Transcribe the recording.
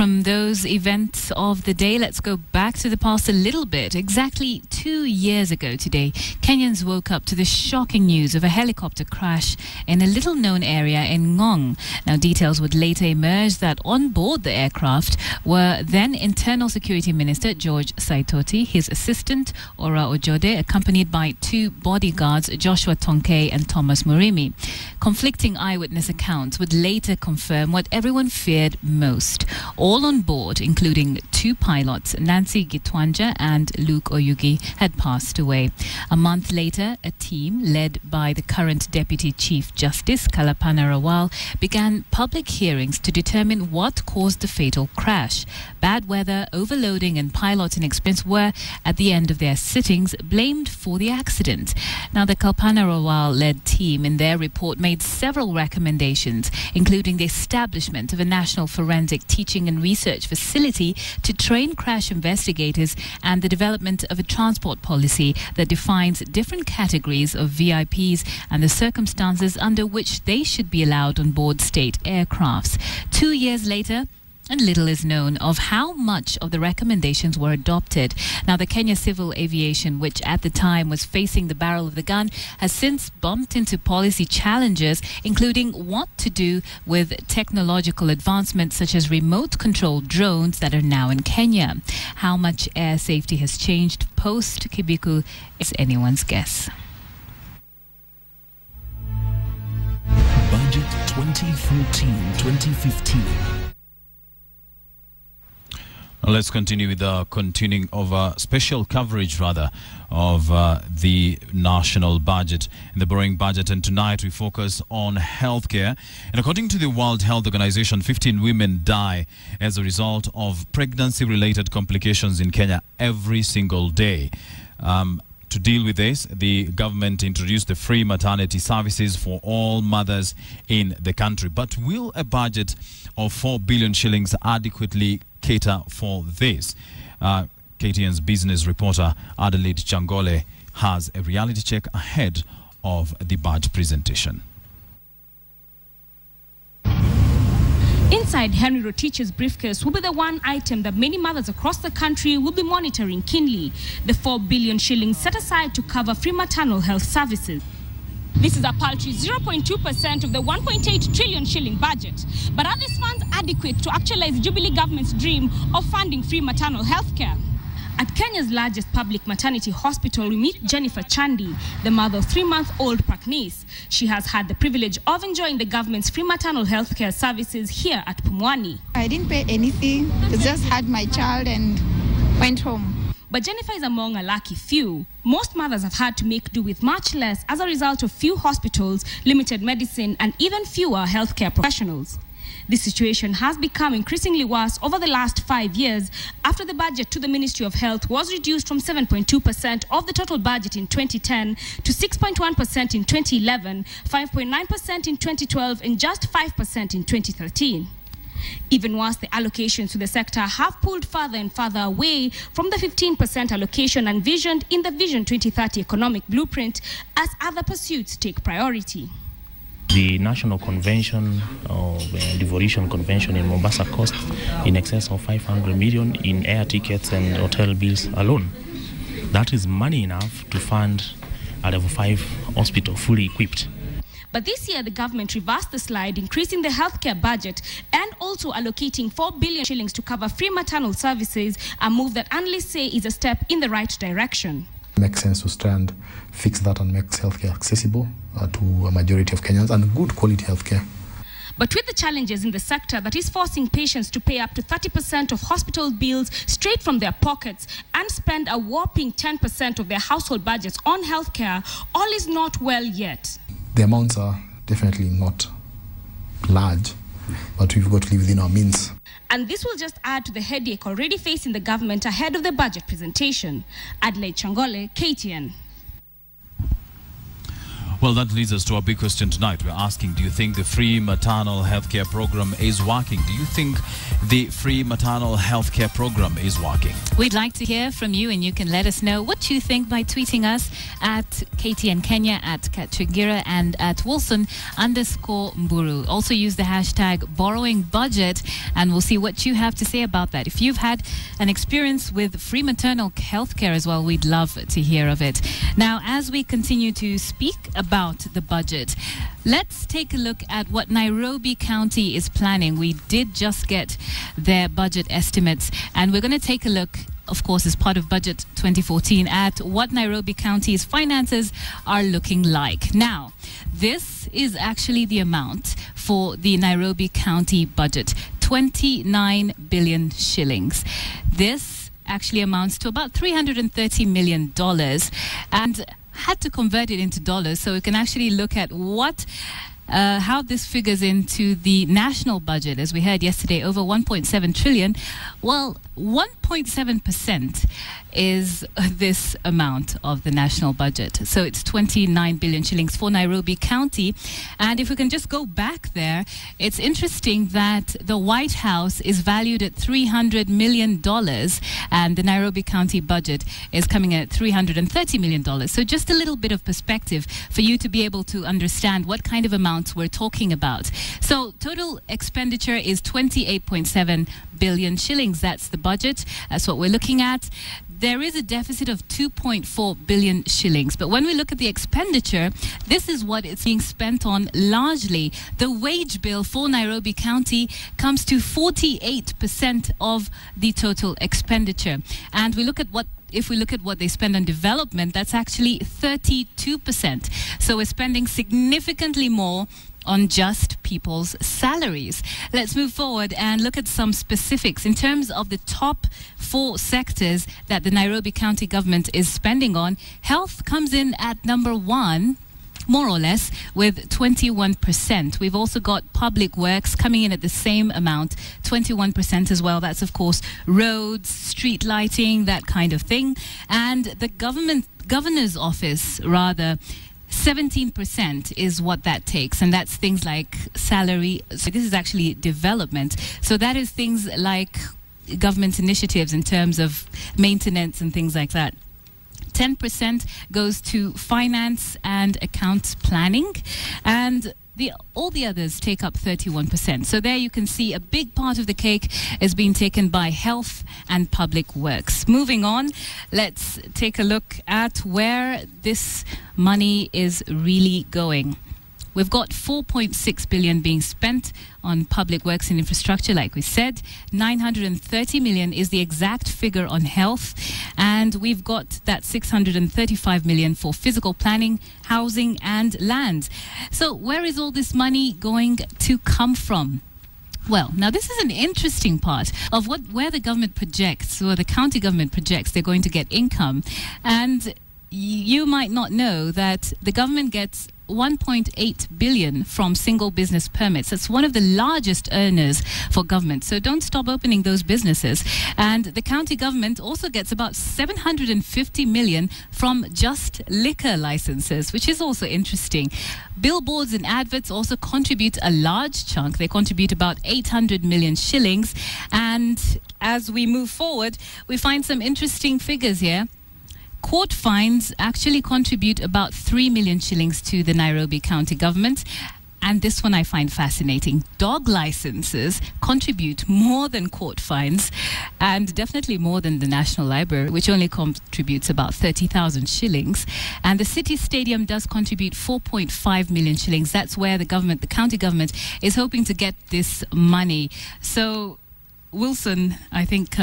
From those events of the day, let's go back to the past a little bit. Exactly 2 years ago today, Kenyans woke up to the shocking news of a helicopter crash in a little-known area in Ngong. Now, details would later emerge that on board the aircraft were then Internal Security Minister George Saitoti, his assistant Ora Ojode, accompanied by 2 bodyguards, Joshua Tonke and Thomas Murimi. Conflicting eyewitness accounts would later confirm what everyone feared most. All on board, including 2 pilots, Nancy Gitwanja and Luke Oyugi, had passed away. A month later, a team led by the current Deputy Chief Justice, Kalapana Rawal, began public hearings to determine what caused the fatal crash. Bad weather, overloading and pilot inexperience were, at the end of their sittings, blamed for the accident. Now, the Kalpana Rawal-led team in their report made several recommendations, including the establishment of a national forensic teaching and research facility to train crash investigators and the development of a transport policy that defines different categories of VIPs and the circumstances under which they should be allowed on board state aircrafts. 2 years later, and little is known of how much of the recommendations were adopted. Now, the Kenya Civil Aviation, which at the time was facing the barrel of the gun, has since bumped into policy challenges, including what to do with technological advancements such as remote-controlled drones that are now in Kenya. How much air safety has changed post-Kibiku is anyone's guess. Budget 2014-2015. Let's continue with the special coverage of the national budget, the borrowing budget. And tonight we focus on healthcare. And according to the World Health Organization, 15 women die as a result of pregnancy-related complications in Kenya every single day. To deal with this, the government introduced the free maternity services for all mothers in the country. But will a budget of 4 billion shillings adequately cater for this? KTN's business reporter Adelaide Changole has a reality check ahead of the budget presentation. Inside Henry Rotich's briefcase will be the one item that many mothers across the country will be monitoring keenly: the 4 billion shillings set aside to cover free maternal health services. This is a paltry 0.2% of the 1.8 trillion shilling budget. But are these funds adequate to actualize Jubilee government's dream of funding free maternal health care? At Kenya's largest public maternity hospital, we meet Jennifer Chandi, the mother of 3-month-old Praknis. She has had the privilege of enjoying the government's free maternal health care services here at Pumwani. I didn't pay anything. I just had my child and went home. But Jennifer is among a lucky few. Most mothers have had to make do with much less as a result of few hospitals, limited medicine, and even fewer healthcare professionals. This situation has become increasingly worse over the last 5 years after the budget to the Ministry of Health was reduced from 7.2% of the total budget in 2010 to 6.1% in 2011, 5.9% in 2012, and just 5% in 2013. Even worse, the allocations to the sector have pulled further and further away from the 15% allocation envisioned in the Vision 2030 economic blueprint as other pursuits take priority. The National Convention or Devolution Convention in Mombasa cost in excess of 500 million in air tickets and hotel bills alone. That is money enough to fund a level 5 hospital fully equipped. But this year, the government reversed the slide, increasing the healthcare budget and also allocating 4 billion shillings to cover free maternal services, a move that analysts say is a step in the right direction. It makes sense to try and fix that and make healthcare accessible to a majority of Kenyans and good quality healthcare. But with the challenges in the sector that is forcing patients to pay up to 30% of hospital bills straight from their pockets and spend a whopping 10% of their household budgets on healthcare, all is not well yet. The amounts are definitely not large, but we've got to live within our means. And this will just add to the headache already facing the government ahead of the budget presentation. Adelaide Changole, KTN. Well, that leads us to our big question tonight. We're asking, do you think the free maternal healthcare program is working? Do you think the free maternal healthcare program is working? We'd like to hear from you, and you can let us know what you think by tweeting us at KTN Kenya, at Katringira, and at Wilson_Mburu. Also use the hashtag borrowing budget, and we'll see what you have to say about that. If you've had an experience with free maternal healthcare as well, we'd love to hear of it. Now, as we continue to speak about the budget, let's take a look at what Nairobi County is planning. We did just get their budget estimates, and we're going to take a look, of course, as part of Budget 2014, at what Nairobi County's finances are looking like. Now, this is actually the amount for the Nairobi County budget, 29 billion shillings. This actually amounts to about $330 million, and had to convert it into dollars so we can actually look at how this figures into the national budget. As we heard yesterday, over 1.7 trillion. Well, 1.7% is this amount of the national budget. So it's 29 billion shillings for Nairobi County. And if we can just go back there, it's interesting that the White House is valued at $300 million and the Nairobi County budget is coming in at $330 million. So just a little bit of perspective for you to be able to understand what kind of amounts we're talking about. So total expenditure is 28.7 billion shillings. That's the budget. That's what we're looking at. There is a deficit of 2.4 billion shillings. But when we look at the expenditure, this is what it's being spent on largely. The wage bill for Nairobi County comes to 48% of the total expenditure. And if we look at what they spend on development, that's actually 32%. So we're spending significantly more on just people's salaries. Let's move forward and look at some specifics in terms of the top 4 sectors that the Nairobi County government is spending on. Health comes in at number 1, more or less, with 21%. We've also got public works coming in at the same amount, 21% as well. That's, of course, roads, street lighting, that kind of thing. And the governor's office, 17% is what that takes, and that's things like salary. So this is actually development. So that is things like government initiatives in terms of maintenance and things like that. 10% goes to finance and accounts planning, and all the others take up 31%. So there you can see a big part of the cake is being taken by health and public works. Moving on, let's take a look at where this money is really going. We've got 4.6 billion being spent on public works and infrastructure, like we said. 930 million is the exact figure on health. And we've got that 635 million for physical planning, housing and land. So where is all this money going to come from? Well, now this is an interesting part of where the government projects, or the county government projects, they're going to get income. And you might not know that the government gets 1.8 billion from single business permits. That's one of the largest earners for government. So don't stop opening those businesses. And the county government also gets about 750 million from just liquor licenses, which is also interesting. Billboards and adverts also contribute a large chunk. They contribute about 800 million shillings. And as we move forward, we find some interesting figures here. Court fines actually contribute about 3 million shillings to the Nairobi County government. And this one I find fascinating. Dog licenses contribute more than court fines, and definitely more than the National Library, which only contributes about 30,000 shillings. And the city stadium does contribute 4.5 million shillings. That's where the county government is hoping to get this money. So Wilson, I think